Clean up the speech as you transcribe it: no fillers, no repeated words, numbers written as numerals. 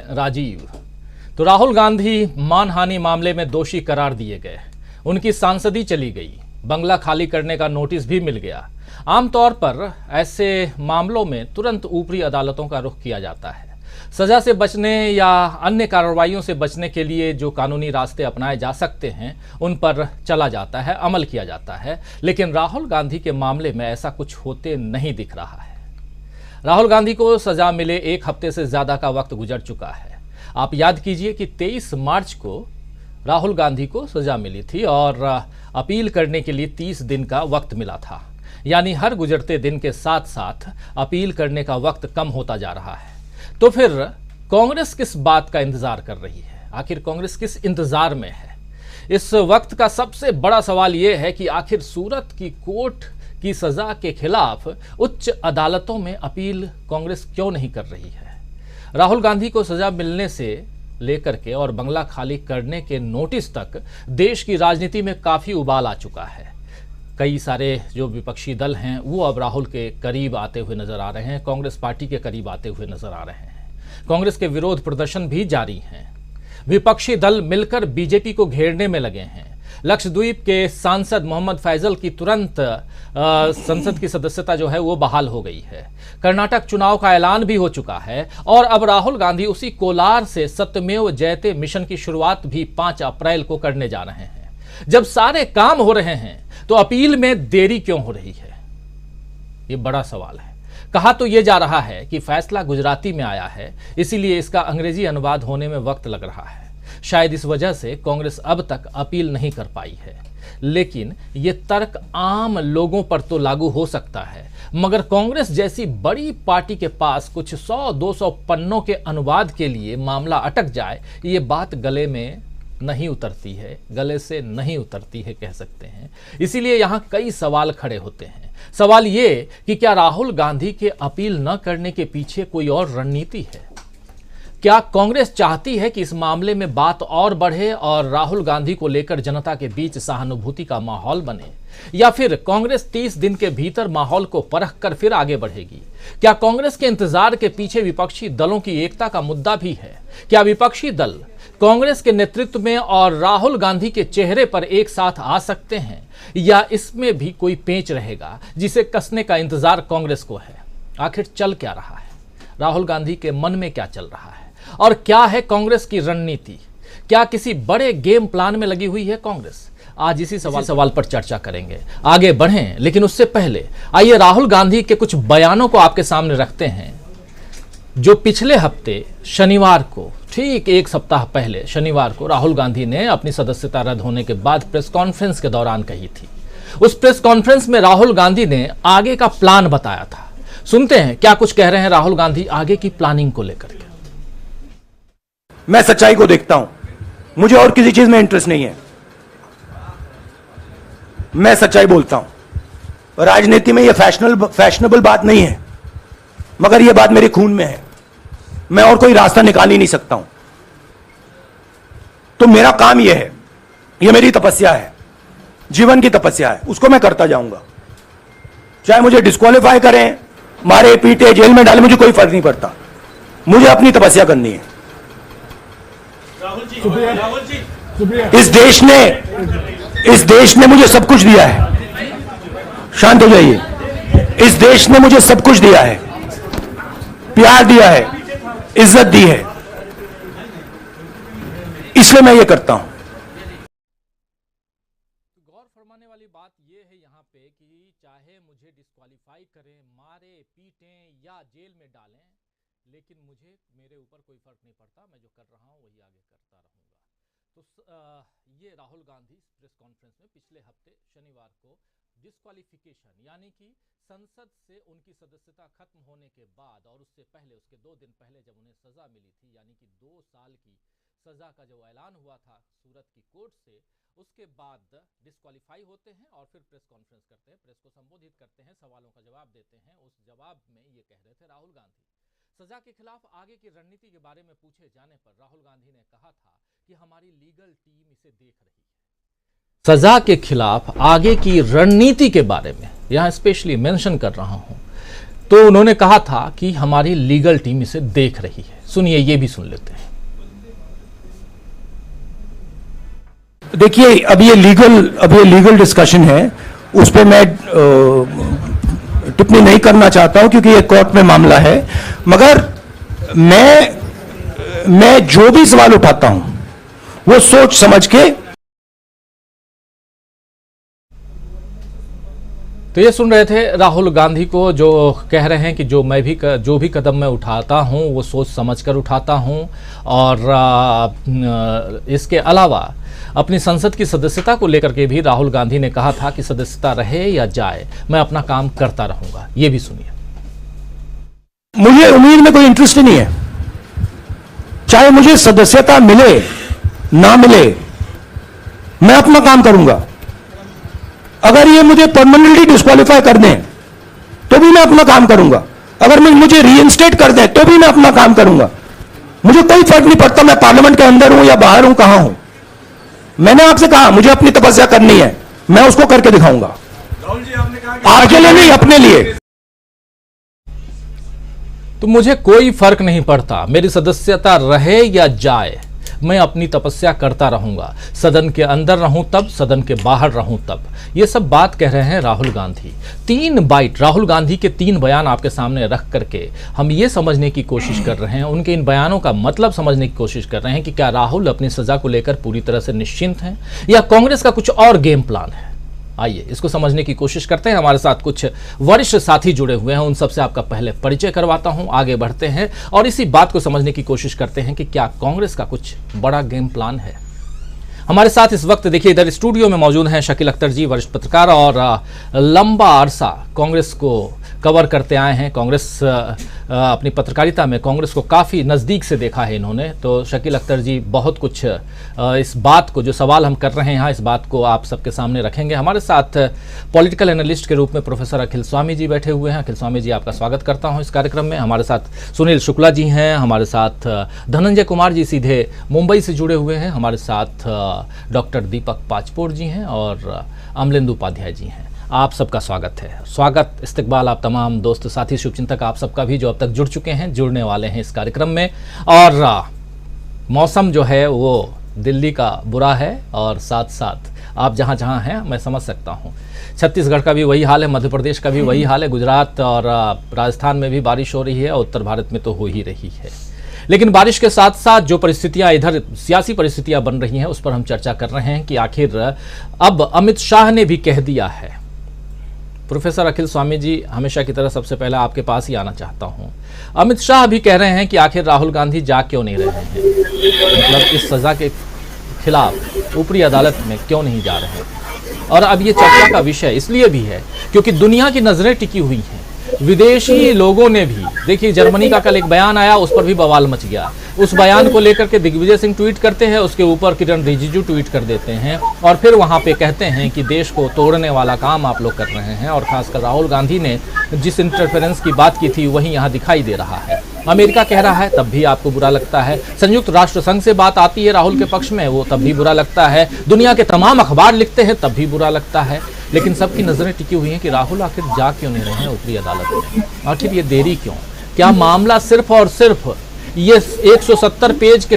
हैं राजीव। तो राहुल गांधी मानहानि मामले में दोषी करार दिए गए, उनकी सांसदी चली गई, बंगला खाली करने का नोटिस भी मिल गया। आमतौर पर ऐसे मामलों में तुरंत ऊपरी अदालतों का रुख किया जाता है। सजा से बचने या अन्य कार्रवाइयों से बचने के लिए जो कानूनी रास्ते अपनाए जा सकते हैं उन पर चला जाता है, अमल किया जाता है। लेकिन राहुल गांधी के मामले में ऐसा कुछ होते नहीं दिख रहा है। राहुल गांधी को सजा मिले 1 हफ्ते से ज्यादा का वक्त गुजर चुका है। आप याद कीजिए कि 23 मार्च को राहुल गांधी को सजा मिली थी और अपील करने के लिए 30 दिन का वक्त मिला था। यानी हर गुजरते दिन के साथ साथ अपील करने का वक्त कम होता जा रहा है। तो फिर कांग्रेस किस बात का इंतजार कर रही है? आखिर कांग्रेस किस इंतजार में है? इस वक्त का सबसे बड़ा सवाल यह है कि आखिर सूरत की कोर्ट की सजा के खिलाफ उच्च अदालतों में अपील कांग्रेस क्यों नहीं कर रही है? राहुल गांधी को सजा मिलने से लेकर के और बंगला खाली करने के नोटिस तक देश की राजनीति में काफी उबाल आ चुका है। कई सारे जो विपक्षी दल हैं वो अब राहुल के करीब आते हुए नजर आ रहे हैं, कांग्रेस पार्टी के करीब आते हुए नजर आ रहे हैं। कांग्रेस के विरोध प्रदर्शन भी जारी हैं। विपक्षी दल मिलकर बीजेपी को घेरने में लगे हैं। लक्षद्वीप के सांसद मोहम्मद फैजल की तुरंत संसद की सदस्यता जो है वो बहाल हो गई है। कर्नाटक चुनाव का ऐलान भी हो चुका है और अब राहुल गांधी उसी कोलार से सत्यमेव जयते मिशन की शुरुआत भी 5 अप्रैल को करने जा रहे हैं। जब सारे काम हो रहे हैं तो अपील में देरी क्यों हो रही है? ये बड़ा सवाल है। कहा तो यह जा रहा है कि फैसला गुजराती में आया है, इसीलिए इसका अंग्रेजी अनुवाद होने में वक्त लग रहा है। शायद इस वजह से कांग्रेस अब तक अपील नहीं कर पाई है। लेकिन यह तर्क आम लोगों पर तो लागू हो सकता है, मगर कांग्रेस जैसी बड़ी पार्टी के पास कुछ 100-200 पन्नों के अनुवाद के लिए मामला अटक जाए, ये बात गले में नहीं उतरती है, गले से नहीं उतरती है कह सकते हैं। इसीलिए यहां कई सवाल खड़े होते हैं। सवाल ये कि क्या राहुल गांधी के अपील न करने के पीछे कोई और रणनीति है? क्या कांग्रेस चाहती है कि इस मामले में बात और बढ़े और राहुल गांधी को लेकर जनता के बीच सहानुभूति का माहौल बने, या फिर कांग्रेस 30 दिन के भीतर माहौल को परख कर फिर आगे बढ़ेगी? क्या कांग्रेस के इंतजार के पीछे विपक्षी दलों की एकता का मुद्दा भी है? क्या विपक्षी दल कांग्रेस के नेतृत्व में और राहुल गांधी के चेहरे पर एक साथ आ सकते हैं, या इसमें भी कोई पेंच रहेगा जिसे कसने का इंतजार कांग्रेस को है? आखिर चल क्या रहा है? राहुल गांधी के मन में क्या चल रहा है और क्या है कांग्रेस की रणनीति? क्या किसी बड़े गेम प्लान में लगी हुई है कांग्रेस? आज इसी सवाल पर चर्चा करेंगे। आगे बढ़ें, लेकिन उससे पहले आइए राहुल गांधी के कुछ बयानों को आपके सामने रखते हैं, जो पिछले हफ्ते शनिवार को, ठीक 1 सप्ताह पहले शनिवार को राहुल गांधी ने अपनी सदस्यता रद्द होने के बाद प्रेस कॉन्फ्रेंस के दौरान कही थी। उस प्रेस कॉन्फ्रेंस में राहुल गांधी ने आगे का प्लान बताया था। सुनते हैं क्या कुछ कह रहे हैं राहुल गांधी आगे की प्लानिंग को लेकर के। मैं सच्चाई को देखता हूं, मुझे और किसी चीज में इंटरेस्ट नहीं है। मैं सच्चाई बोलता हूं। राजनीति में यह फैशनेबल बात नहीं है, मगर यह बात मेरे खून में है। मैं और कोई रास्ता निकाल ही नहीं सकता हूं। तो मेरा काम यह है, यह मेरी तपस्या है, जीवन की तपस्या है, उसको मैं करता जाऊंगा। चाहे मुझे डिस्क्वालीफाई करें, मारे पीटे, जेल में डाले, मुझे कोई फर्क नहीं पड़ता। मुझे अपनी तपस्या करनी है। इस देश ने मुझे सब कुछ दिया है। शांत हो जाइए। इस देश ने मुझे सब कुछ दिया है, प्यार दिया है, इज्जत दी है, इसलिए मैं ये करता हूं। गौर फरमाने वाली बात यह है यहाँ पे कि चाहे मुझे डिस्क्वालीफाई करें, मारे पीटें या जेल में डालें, लेकिन मुझे मेरे ऊपर कोई फर्क नहीं पड़ता। मैं जो कर रहा हूं वही आगे करता रहूंगा। तो ये राहुल गांधी प्रेस कॉन्फ्रेंस में पिछले हफ्ते शनिवार को डिस्क्वालिफिकेशन यानी कि संसद से उनकी सदस्यता खत्म होने के बाद और उससे पहले, उसके 2 दिन पहले जब उन्हें सजा मिली थी, यानी कि 2 साल की सजा का जो ऐलान हुआ था सूरत की कोर्ट से, उसके बाद डिस्क्वालीफाई होते हैं और फिर प्रेस कॉन्फ्रेंस करते हैं, प्रेस को संबोधित करते हैं, सवालों का जवाब देते हैं। उस जवाब में ये कह रहे थे राहुल गांधी। सजा के खिलाफ आगे की रणनीति के बारे में पूछे जाने पर राहुल गांधी ने कहा था कि हमारी लीगल टीम इसे देख रही है। सजा के खिलाफ आगे की रणनीति के बारे में यहाँ स्पेशली मेंशन कर रहा हूं। तो उन्होंने कहा था कि हमारी लीगल टीम इसे देख रही है। सुनिए, ये भी सुन लेते हैं। देखिए, अब ये लीगल डिस्कशन है, उस पर मैं टिप्पणी नहीं करना चाहता हूं क्योंकि ये कोर्ट में मामला है। मगर मैं जो भी सवाल उठाता हूं वो सोच समझ के। तो ये सुन रहे थे राहुल गांधी को, जो कह रहे हैं कि जो भी कदम मैं उठाता हूं वो सोच समझकर उठाता हूं। और इसके अलावा अपनी संसद की सदस्यता को लेकर के भी राहुल गांधी ने कहा था कि सदस्यता रहे या जाए, मैं अपना काम करता रहूंगा। ये भी सुनिए। मुझे उम्मीद में कोई इंटरेस्ट नहीं है, चाहे मुझे सदस्यता मिले ना मिले, मैं अपना काम करूंगा। अगर ये मुझे परमानेंटली डिस्क्वालीफाई कर दें तो भी मैं अपना काम करूंगा। अगर मुझे रीइंस्टेट कर दें तो भी मैं अपना काम करूंगा। मुझे कोई फर्क नहीं पड़ता मैं पार्लियामेंट के अंदर हूं या बाहर हूं, कहां हूं। मैंने आपसे कहा मुझे अपनी तपस्या करनी है, मैं उसको करके दिखाऊंगा। राहुल जी, आपने कहा आपके लिए नहीं, अपने लिए। तो मुझे कोई फर्क नहीं पड़ता, मेरी सदस्यता रहे या जाए, मैं अपनी तपस्या करता रहूंगा। सदन के अंदर रहूं तब, सदन के बाहर रहूं तब। ये सब बात कह रहे हैं राहुल गांधी। 3 बाइट राहुल गांधी के 3 बयान आपके सामने रख करके हम ये समझने की कोशिश कर रहे हैं, उनके इन बयानों का मतलब समझने की कोशिश कर रहे हैं कि क्या राहुल अपनी सजा को लेकर पूरी तरह से निश्चिंत हैं या कांग्रेस का कुछ और गेम प्लान है। आइए इसको समझने की कोशिश करते हैं। हमारे साथ कुछ वरिष्ठ साथी जुड़े हुए हैं, उन सबसे आपका पहले परिचय करवाता हूं, आगे बढ़ते हैं और इसी बात को समझने की कोशिश करते हैं कि क्या कांग्रेस का कुछ बड़ा गेम प्लान है। हमारे साथ इस वक्त देखिए इधर स्टूडियो में मौजूद हैं शकील अख्तर जी, वरिष्ठ पत्रकार और लंबा अरसा कांग्रेस को कवर करते आए हैं। कांग्रेस अपनी पत्रकारिता में कांग्रेस को काफ़ी नज़दीक से देखा है इन्होंने। तो शकील अख्तर जी, बहुत कुछ इस बात को, जो सवाल हम कर रहे हैं यहाँ, इस बात को आप सबके सामने रखेंगे। हमारे साथ पॉलिटिकल एनालिस्ट के रूप में प्रोफेसर अखिल स्वामी जी बैठे हुए हैं। अखिल स्वामी जी, आपका स्वागत करता हूँ इस कार्यक्रम में। हमारे साथ सुनील शुक्ला जी हैं, हमारे साथ धनंजय कुमार जी सीधे मुंबई से जुड़े हुए हैं, हमारे साथ डॉक्टर दीपक पाचपोर जी हैं और अमलेंदु उपाध्याय जी हैं। आप सबका स्वागत है। स्वागत, इस्तकबाल आप तमाम दोस्त साथी शुभचिंतक आप सबका भी, जो अब तक जुड़ चुके हैं, जुड़ने वाले हैं इस कार्यक्रम में। और मौसम जो है वो दिल्ली का बुरा है और साथ साथ आप जहाँ जहाँ हैं मैं समझ सकता हूँ, छत्तीसगढ़ का भी वही हाल है, मध्य प्रदेश का भी वही हाल है, गुजरात और राजस्थान में भी बारिश हो रही है और उत्तर भारत में तो हो ही रही है। लेकिन बारिश के साथ साथ जो परिस्थितियां इधर सियासी परिस्थितियां बन रही हैं उस पर हम चर्चा कर रहे हैं कि आखिर अब अमित शाह ने भी कह दिया है। प्रोफेसर अखिल स्वामी जी, हमेशा की तरह सबसे पहले आपके पास ही आना चाहता हूं। अमित शाह भी कह रहे हैं कि आखिर राहुल गांधी जा क्यों नहीं रहे हैं, मतलब इस सजा के खिलाफ ऊपरी अदालत में क्यों नहीं जा रहे हैं। और अब ये चर्चा का विषय इसलिए भी है क्योंकि दुनिया की नजरें टिकी हुई हैं, विदेशी लोगों ने भी, देखिए जर्मनी का कल एक बयान आया, उस पर भी बवाल मच गया। उस बयान को लेकर के दिग्विजय सिंह ट्वीट करते हैं, उसके ऊपर किरण रिजिजू ट्वीट कर देते हैं और फिर वहां पे कहते हैं कि देश को तोड़ने वाला काम आप लोग कर रहे हैं। और खासकर राहुल गांधी ने जिस इंटरफेरेंस की बात की थी वही यहाँ दिखाई दे रहा है। अमेरिका कह रहा है तब भी आपको बुरा लगता है, संयुक्त राष्ट्र संघ से बात आती है राहुल के पक्ष में, वो तब भी बुरा लगता है, दुनिया के तमाम अखबार लिखते हैं तब भी बुरा लगता है। लेकिन सबकी नजरें टिकी हुई हैं कि राहुल आखिर जा क्यों नहीं रहे हैं ऊपरी अदालत में, आखिर ये देरी क्यों? क्या मामला सिर्फ और सिर्फ ये 170 पेज के